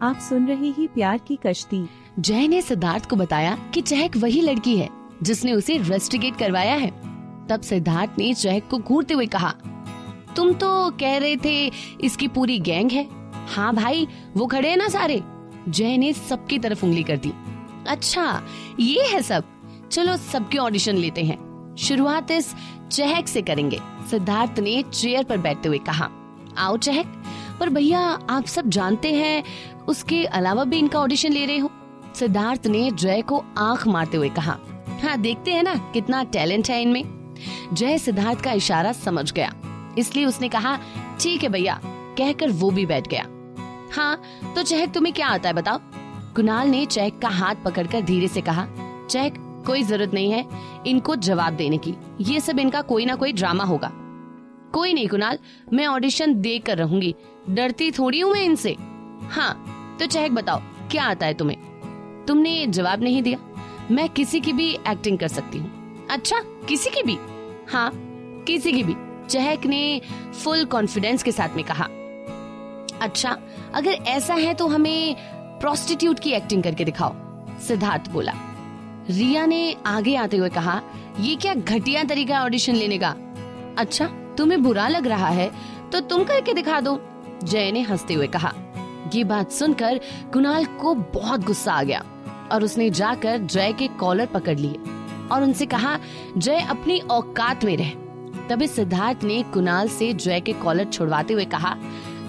आप सुन रहे ही प्यार की कश्ती। जय ने सिद्धार्थ को बताया कि चहक वही लड़की है जिसने उसे रेस्टिगेट करवाया है। तब सिद्धार्थ ने चहक को घूरते हुए कहा, तुम तो कह रहे थे इसकी पूरी गैंग है। हाँ भाई, वो खड़े हैं ना सारे। जय ने सबकी तरफ उंगली कर दी। अच्छा, ये है सब। चलो सबके ऑडिशन लेते हैं। शुरुआत इस चहक से करेंगे। सिद्धार्थ ने चेयर पर बैठते हुए कहा, आओ चहक। पर भैया, आप सब जानते हैं उसके अलावा भी इनका ऑडिशन ले रहे हो। सिद्धार्थ ने जय को आंख मारते हुए कहा, हाँ देखते हैं ना कितना टैलेंट है इनमें। जय सिद्धार्थ का इशारा समझ गया, इसलिए उसने कहा, ठीक है भैया, कहकर वो भी बैठ गया। हाँ तो चहक, तुम्हें क्या आता है बताओ। कुणाल ने चहक का हाथ पकड़कर धीरे से कहा, चहक कोई जरूरत नहीं है इनको जवाब देने की, ये सब इनका कोई ना कोई ड्रामा होगा। कोई नहीं कुणाल, मैं ऑडिशन दे कर रहूंगी, डरती थोड़ी हूँ मैं इनसे। हाँ तो चहक बताओ क्या आता है तुम्हें। तुमने जवाब नहीं दिया। मैं किसी की भी एक्टिंग कर सकती हूँ। अच्छा, किसी की भी? हाँ किसी की भी, चहक ने फुल कॉन्फिडेंस के साथ में कहा। अच्छा, अगर ऐसा है तो हमें प्रोस्टिट्यूट की एक्टिंग करके दिखाओ, सिद्धार्थ बोला। रिया ने आगे आते हुए कहा, ये क्या घटिया तरीका है ऑडिशन लेने का। अच्छा, तुम्हें बुरा लग रहा है तो तुम करके दिखा दो, जय ने हंसते हुए कहा। ये बात सुनकर कुणाल को बहुत गुस्सा आ गया और उसने जाकर जय के कॉलर पकड़ लिए और उनसे कहा, जय अपनी औकात में रह। तभी सिद्धार्थ ने कुणाल से जय के कॉलर छुड़वाते हुए कहा,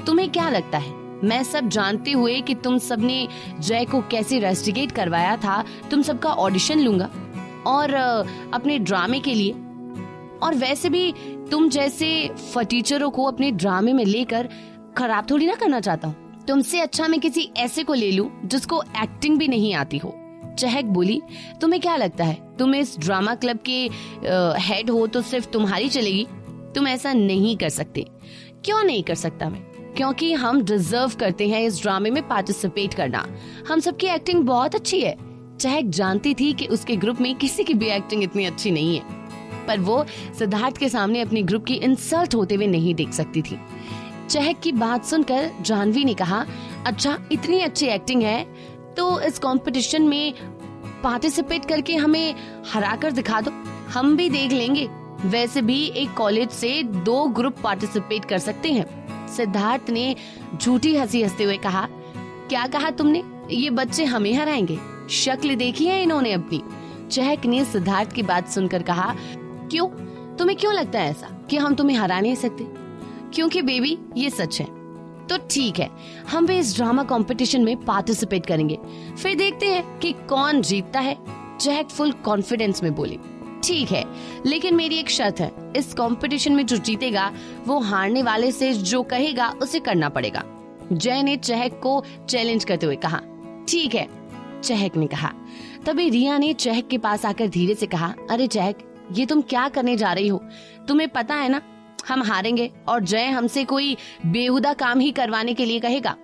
तुम्हें क्या लगता है मैं सब जानते हुए कि तुम सबने जय को कैसे रेस्टिगेट करवाया था, तुम सबका ऑडिशन लूंगा और अपने ड्रामे के लिए? और वैसे भी तुम जैसे फटीचरों को अपने ड्रामे में लेकर खराब थोड़ी ना करना चाहता हूँ। तुमसे अच्छा मैं किसी ऐसे को ले लूं जिसको एक्टिंग भी नहीं आती हो। चहक बोली, तुम्हें क्या लगता है तुम इस ड्रामा क्लब के हेड हो तो सिर्फ तुम्हारी चलेगी? तुम ऐसा नहीं कर सकते। क्यों नहीं कर सकता मैं? क्योंकि हम डिजर्व करते हैं इस ड्रामे में पार्टिसिपेट करना। हम सबकी एक्टिंग बहुत अच्छी है। चहक जानती थी कि उसके ग्रुप में किसी की भी एक्टिंग इतनी अच्छी नहीं है, पर वो सिद्धार्थ के सामने अपनी ग्रुप की इंसल्ट होते हुए नहीं देख सकती थी। चहक की बात सुनकर जाह्नवी ने कहा, अच्छा इतनी अच्छी एक्टिंग है तो इस कंपटीशन में पार्टिसिपेट करके हमें हरा कर दिखा दो, हम भी देख लेंगे। वैसे भी एक कॉलेज से 2 ग्रुप पार्टिसिपेट कर सकते हैं। सिद्धार्थ ने झूठी हंसी हंसते हुए कहा, क्या कहा तुमने? ये बच्चे हमें हराएंगे? शक्ल देखी है इन्होंने अपनी। चहक ने सिद्धार्थ की बात सुनकर कहा, क्यों, तुम्हें क्यों लगता है ऐसा कि हम तुम्हें हरा नहीं सकते? क्योंकि बेबी ये सच है। तो ठीक है, हम भी इस ड्रामा कंपटीशन में पार्टिसिपेट करेंगे, फिर देखते हैं कि कौन जीतता है। चहक फुल कॉन्फिडेंस में बोली, ठीक है, लेकिन मेरी एक शर्त है, इस कंपटीशन में जो जीतेगा वो हारने वाले से जो कहेगा उसे करना पड़ेगा। जय ने चहक को चैलेंज करते हुए कहा, ठीक है, चहक ने कहा। तभी रिया ने चहक के पास आकर धीरे से कहा, अरे चहक, ये तुम क्या करने जा रही हो? तुम्हें पता है ना हम हारेंगे और जय हमसे कोई बेहुदा काम ही करवाने के लिए कहेगा,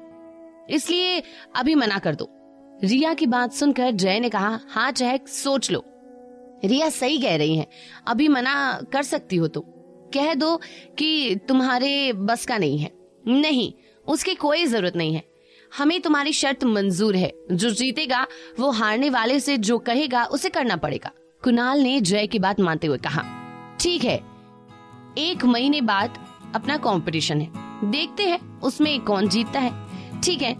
इसलिए अभी मना कर दो। रिया की बात सुनकर जय ने कहा, हाँ चहक, सोच लो, रिया सही कह रही है, अभी मना कर सकती हो तो कह दो कि तुम्हारे बस का नहीं है। नहीं, उसकी कोई जरूरत नहीं है, हमें तुम्हारी शर्त मंजूर है, जो जीतेगा वो हारने वाले से जो कहेगा उसे करना पड़ेगा। कुणाल ने जय की बात मानते हुए कहा, ठीक है, 1 महीने बाद अपना कंपटीशन है, देखते हैं उसमें कौन जीतता है। ठीक है,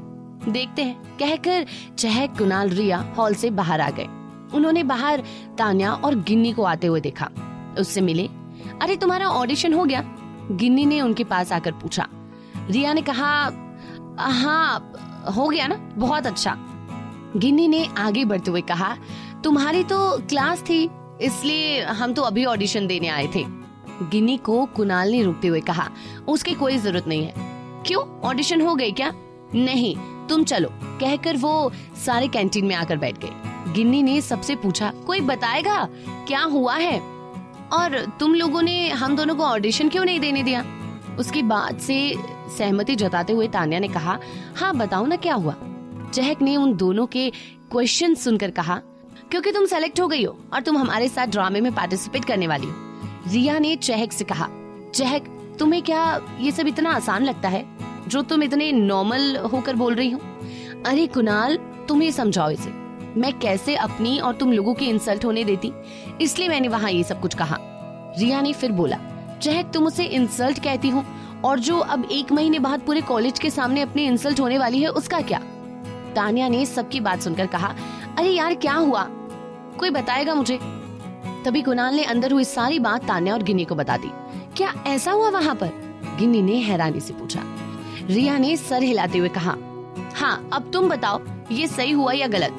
देखते हैं, कहकर चहक, कुणाल, रिया हॉल से बाहर आ गए। उन्होंने बाहर तान्या और गिन्नी को आते हुए देखा, उससे मिले। अरे तुम्हारा ऑडिशन हो गया? गिन्नी ने उनके पास आकर पूछा। रिया ने कहा, हाँ हो गया ना, बहुत अच्छा। गिन्नी ने आगे बढ़ते हुए कहा, तुम्हारी तो क्लास थी इसलिए हम तो अभी ऑडिशन देने आए थे। गिन्नी को कुणाल ने रुकते हुए कहा, उसकी कोई जरूरत नहीं है। क्यों, ऑडिशन हो गई क्या? नहीं, तुम चलो, कहकर वो सारे कैंटीन में आकर बैठ गए। गिन्नी ने सबसे पूछा, कोई बताएगा क्या हुआ है? और तुम लोगों ने हम दोनों को ऑडिशन क्यों नहीं देने दिया? उसकी बात से सहमति जताते हुए तान्या ने कहा, हाँ बताओ ना क्या हुआ? चहक ने उन दोनों के क्वेश्चन सुनकर कहा, क्योंकि तुम सेलेक्ट हो गई हो और तुम हमारे साथ ड्रामे में पार्टिसिपेट करने वाली हो। रिया ने चहक से कहा, चहक तुम्हें क्या ये सब इतना आसान लगता है जो तुम इतने नॉर्मल होकर बोल रही हो? अरे कुणाल, तुम ही समझाओ इसे, मैं कैसे अपनी और तुम लोगों की इंसल्ट होने देती, इसलिए मैंने वहाँ ये सब कुछ कहा। रिया ने फिर बोला, चहक तुम उसे इंसल्ट कहती हो, और जो अब 1 महीने बाद पूरे कॉलेज के सामने अपनी इंसल्ट होने वाली है उसका क्या? तान्या ने सबकी बात सुनकर कहा, अरे यार क्या हुआ, कोई बताएगा मुझे? तभी कुणाल ने अंदर हुई सारी बात तान्या और गिन्नी को बता दी। क्या ऐसा हुआ वहाँ पर? गिन्नी ने हैरानी से पूछा। रिया ने सर हिलाते हुए कहा, हाँ अब तुम बताओ ये सही हुआ या गलत?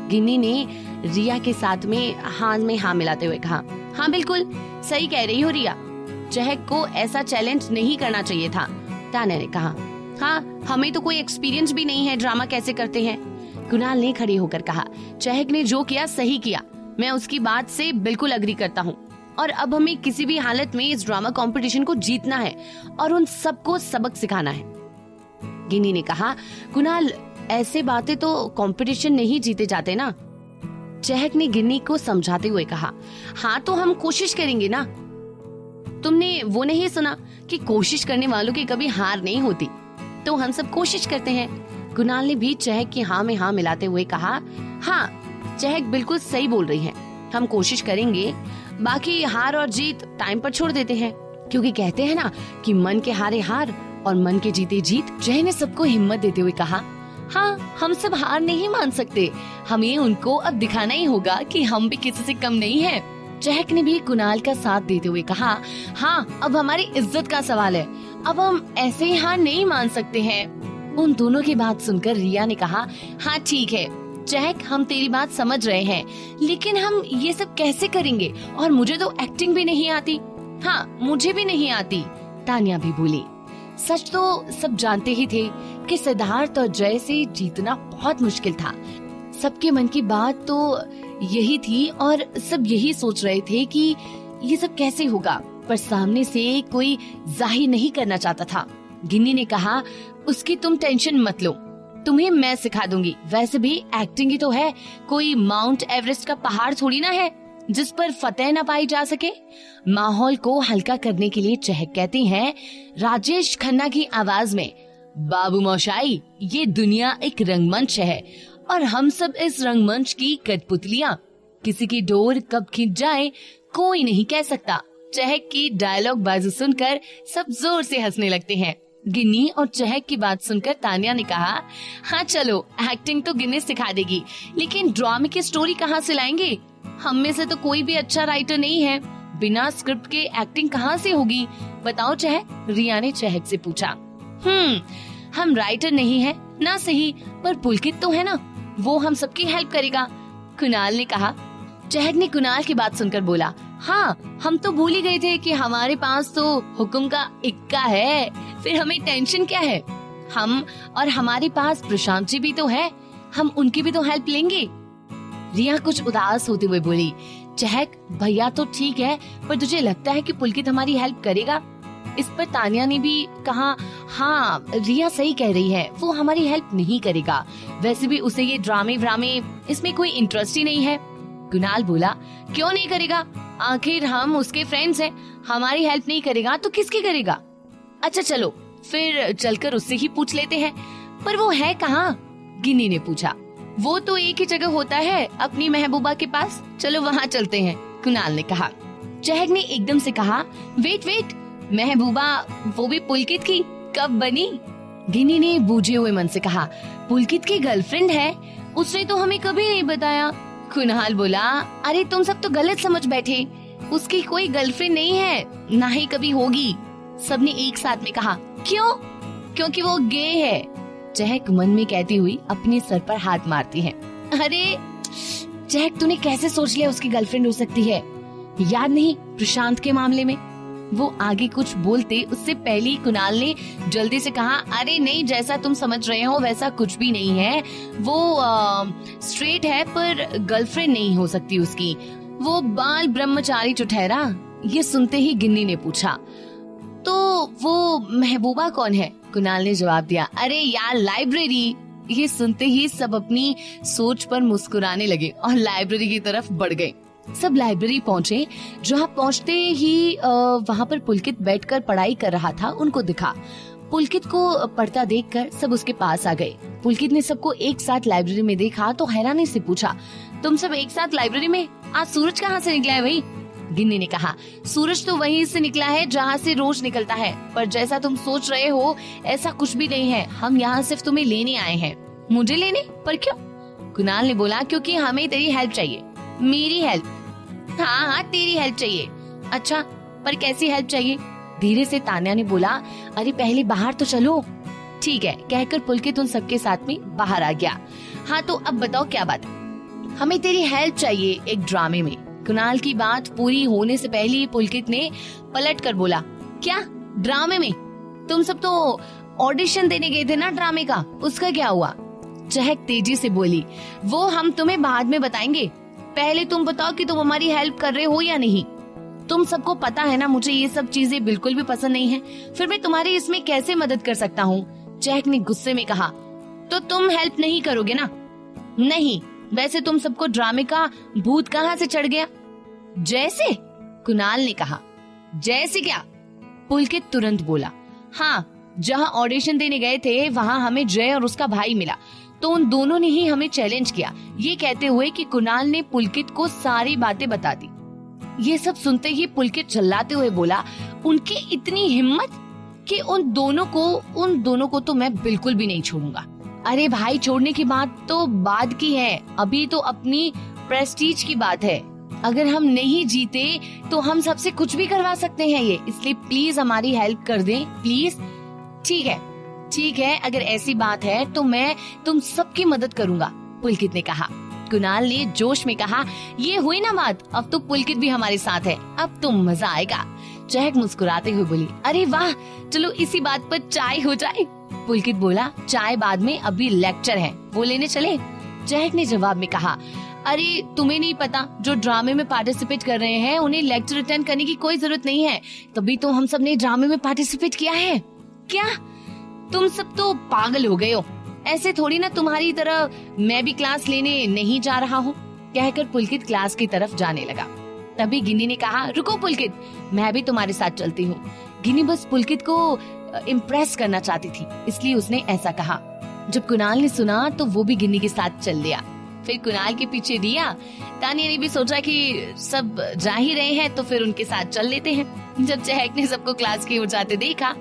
गिन्नी ने रिया के साथ में हाँ मिलाते हुए कहा, हाँ बिल्कुल सही कह रही हो रिया, चहक को ऐसा चैलेंज नहीं करना चाहिए था। तान्या ने कहा, हाँ हमें तो कोई एक्सपीरियंस भी नहीं है ड्रामा कैसे करते हैं। कुणाल ने खड़े होकर कहा, चहक ने जो किया सही किया, मैं उसकी बात से बिल्कुल अग्री करता हूँ, और अब हमें किसी भी हालत में इस ड्रामा कंपटीशन को जीतना है और उन सबको सबक सिखाना है। गिन्नी ने कहा, कुणाल ऐसे बातें तो कंपटीशन नहीं जीते जाते ना। चहक ने गिन्नी को समझाते हुए कहा, हाँ तो हम कोशिश करेंगे ना, तुमने वो नहीं सुना कि कोशिश करने वालों की कभी हार नहीं होती, तो हम सब कोशिश करते हैं। कुणाल ने भी चहक की हाँ में हाँ मिलाते हुए कहा, हाँ चहक बिल्कुल सही बोल रही है, हम कोशिश करेंगे, बाकी हार और जीत टाइम पर छोड़ देते हैं, क्योंकि कहते हैं ना कि मन के हारे हार और मन के जीते जीत। जय ने सबको हिम्मत देते हुए कहा, हाँ हम सब हार नहीं मान सकते, हमें उनको अब दिखाना ही होगा कि हम भी किसी से कम नहीं हैं। चहक ने भी कुणाल का साथ देते हुए कहा, हाँ अब हमारी इज्जत का सवाल है, अब हम ऐसे ही हार नहीं मान सकते हैं। उन दोनों की बात सुनकर रिया ने कहा, हाँ ठीक है चहक, हम तेरी बात समझ रहे हैं, लेकिन हम ये सब कैसे करेंगे, और मुझे तो एक्टिंग भी नहीं आती। हाँ मुझे भी नहीं आती, तान्या भी बोली। सच तो सब जानते ही थे कि सिद्धार्थ और जय से जीतना बहुत मुश्किल था, सबके मन की बात तो यही थी और सब यही सोच रहे थे कि ये सब कैसे होगा, पर सामने से कोई जाहिर नहीं करना चाहता था। गिन्नी ने कहा, उसकी तुम टेंशन मत लो, तुम्हें मैं सिखा दूंगी, वैसे भी एक्टिंग ही तो है, कोई माउंट एवरेस्ट का पहाड़ थोड़ी ना है जिस पर फतेह न पाई जा सके। माहौल को हल्का करने के लिए चहक कहती हैं राजेश खन्ना की आवाज में, बाबू मौशाई ये दुनिया एक रंगमंच है और हम सब इस रंगमंच की कठपुतलियां, किसी की डोर कब खिंच जाए कोई नहीं कह सकता। चहक की डायलॉग बाजी सुनकर सब जोर से हंसने लगते हैं। गिन्नी और चहक की बात सुनकर तान्या ने कहा, हाँ चलो एक्टिंग तो गिन्नी सिखा देगी, लेकिन ड्रामे की स्टोरी कहाँ से लाएंगे, हम में से तो कोई भी अच्छा राइटर नहीं है, बिना स्क्रिप्ट के एक्टिंग कहाँ से होगी, बताओ चहक? रिया ने चहक से पूछा। हम राइटर नहीं है ना सही, पर पुलकित तो है ना, वो हम सबकी हेल्प करेगा, कुणाल ने कहा। चहक ने कुणाल की बात सुनकर बोला, हाँ हम तो भूल ही गए थे कि हमारे पास तो हुक्म का इक्का है, फिर हमें टेंशन क्या है, हम और हमारे पास प्रशांत जी भी तो है, हम उनकी भी तो हेल्प लेंगे। रिया कुछ उदास होते हुए बोली, चहक भैया तो ठीक है, पर तुझे लगता है कि पुलकित हमारी हेल्प करेगा? इस पर तान्या ने भी कहा, हाँ रिया सही कह रही है, वो हमारी हेल्प नहीं करेगा, वैसे भी उसे ये ड्रामे इसमें कोई इंटरेस्ट ही नहीं है। कुणाल बोला, क्यों नहीं करेगा, आखिर हम उसके फ्रेंड्स हैं, हमारी हेल्प नहीं करेगा तो किसकी करेगा? अच्छा चलो फिर चलकर उससे ही पूछ लेते हैं, पर वो है कहाँ? गिन्नी ने पूछा। वो तो एक ही जगह होता है, अपनी महबूबा के पास, चलो वहाँ चलते हैं, कुणाल ने कहा। चहक ने एकदम से कहा, वेट, महबूबा वो भी पुलकित की कब बनी? गिन्नी ने बूझे हुए मन से कहा, पुलकित की गर्लफ्रेंड है, उसने तो हमें कभी नहीं बताया। कुणाल बोला, अरे तुम सब तो गलत समझ बैठे, उसकी कोई गर्लफ्रेंड नहीं है, ना ही कभी होगी। सबने एक साथ में कहा, क्यों? क्योंकि वो गे है। चहक मन में कहती हुई अपने सर पर हाथ मारती है। अरे चहक तूने कैसे सोच लिया उसकी गर्लफ्रेंड हो सकती है? याद नहीं प्रशांत के मामले में? वो आगे कुछ बोलते उससे पहले कुणाल ने जल्दी से कहा, अरे नहीं, जैसा तुम समझ रहे हो वैसा कुछ भी नहीं है, वो स्ट्रेट है पर गर्लफ्रेंड नहीं हो सकती उसकी, वो बाल ब्रह्मचारी तो ठहरा। ये सुनते ही गिन्नी ने पूछा, तो वो महबूबा कौन है? कुणाल ने जवाब दिया, अरे यार लाइब्रेरी। ये सुनते ही सब अपनी सोच पर मुस्कुराने लगे और लाइब्रेरी की तरफ बढ़ गए। सब लाइब्रेरी पहुँचे। जहाँ पहुँचते ही वहाँ पर पुलकित बैठकर पढ़ाई कर रहा था उनको दिखा। पुलकित को पढ़ता देखकर सब उसके पास आ गए। पुलकित ने सबको एक साथ लाइब्रेरी में देखा तो हैरानी से पूछा, तुम सब एक साथ लाइब्रेरी में? आज सूरज कहाँ से निकला है भाई? गिन्नी ने कहा, सूरज तो वहीं से निकला है जहाँ से रोज निकलता है, पर जैसा तुम सोच रहे हो ऐसा कुछ भी नहीं है। हम यहाँ सिर्फ तुम्हें लेने आए हैं। मुझे लेने? पर क्यों? कुणाल ने बोला, क्योंकि हमें तेरी हेल्प चाहिए। मेरी हेल्प? हाँ, तेरी हेल्प चाहिए। अच्छा, पर कैसी हेल्प चाहिए? धीरे से तान्या ने बोला, अरे पहले बाहर तो चलो। ठीक है, कहकर पुलकित उन सबके साथ में बाहर आ गया। हाँ तो अब बताओ क्या बात है? हमें तेरी हेल्प चाहिए एक ड्रामे में। कुणाल की बात पूरी होने से पहले ही पुलकित ने पलट कर बोला, क्या ड्रामे में? तुम सब तो ऑडिशन देने गए थे ना ड्रामे का, उसका क्या हुआ? चहक तेजी से बोली, वो हम तुम्हें बाद में बताएंगे, पहले तुम बताओ कि तुम हमारी हेल्प कर रहे हो या नहीं। तुम सबको पता है ना मुझे ये सब चीजें बिल्कुल भी पसंद नहीं है, फिर मैं तुम्हारी इसमें कैसे मदद कर सकता हूँ? चहक ने गुस्से में कहा, तो तुम हेल्प नहीं करोगे ना? नहीं, वैसे तुम सबको ड्रामे का भूत कहाँ से चढ़ गया? जैसे? कुणाल ने कहा। जैसे क्या? पुलकित तुरंत बोला, हाँ, जहाँ ऑडिशन देने गए थे वहाँ हमें जय और उसका भाई मिला, तो उन दोनों ने ही हमें चैलेंज किया। ये कहते हुए कि कुणाल ने पुलकित को सारी बातें बता दी। ये सब सुनते ही पुलकित चिल्लाते हुए बोला, उनकी इतनी हिम्मत कि उन दोनों को तो मैं बिल्कुल भी नहीं छोड़ूंगा। अरे भाई, छोड़ने की बात तो बाद की है, अभी तो अपनी प्रेस्टीज की बात है। अगर हम नहीं जीते तो हम सबसे कुछ भी करवा सकते हैं ये, इसलिए प्लीज हमारी हेल्प कर दें, प्लीज। ठीक है, अगर ऐसी बात है तो मैं तुम सबकी मदद करूंगा, पुलकित ने कहा। कुणाल ने जोश में कहा, ये हुई ना बात, अब तो पुलकित भी हमारे साथ है, अब तो मजा आएगा। चहक मुस्कुराते हुए बोली, अरे वाह, चलो इसी बात पर चाय हो जाए। पुलकित बोला, चाय बाद में, अभी लेक्चर है, वो लेने चले? चहक ने जवाब में कहा, अरे तुम्हें नहीं पता, जो ड्रामे में पार्टिसिपेट कर रहे हैं उन्हें लेक्चर अटेंड करने की कोई जरूरत नहीं है, तभी तो हम सब ने ड्रामे में पार्टिसिपेट किया है। क्या तुम सब तो पागल हो गए हो? ऐसे थोड़ी ना तुम्हारी तरह मैं भी क्लास लेने नहीं जा रहा हूँ, कहकर पुलकित क्लास की तरफ जाने लगा। तभी गिन्नी ने कहा, रुको पुलकित, मैं भी तुम्हारे साथ चलती हूँ। गिन्नी बस पुलकित को इम्प्रेस करना चाहती थी, इसलिए उसने ऐसा कहा। जब कुणाल ने सुना तो वो भी गिन्नी के साथ चल दिया। फिर कुणाल के पीछे रिया, तानिया ने भी सोचा कि सब जा ही रहे हैं तो फिर उनके साथ चल लेते हैं। जब चहक ने सबको क्लास की ओर जाते देखा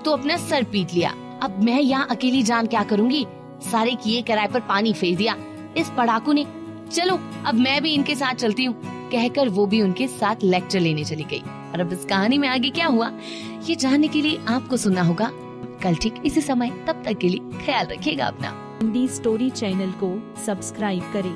तो अपना सर पीट लिया। अब मैं यहाँ अकेली जान क्या करूँगी? सारे किए कराए पर पानी फेर दिया इस पढ़ाकू ने। चलो अब मैं भी इनके साथ चलती हूँ, कहकर वो भी उनके साथ लेक्चर लेने चली गई। और अब इस कहानी में आगे क्या हुआ ये जानने के लिए आपको सुनना होगा कल ठीक इसी समय। तब तक के लिए ख्याल रखिएगा अपना। हिंदी स्टोरी चैनल को सब्सक्राइब करें।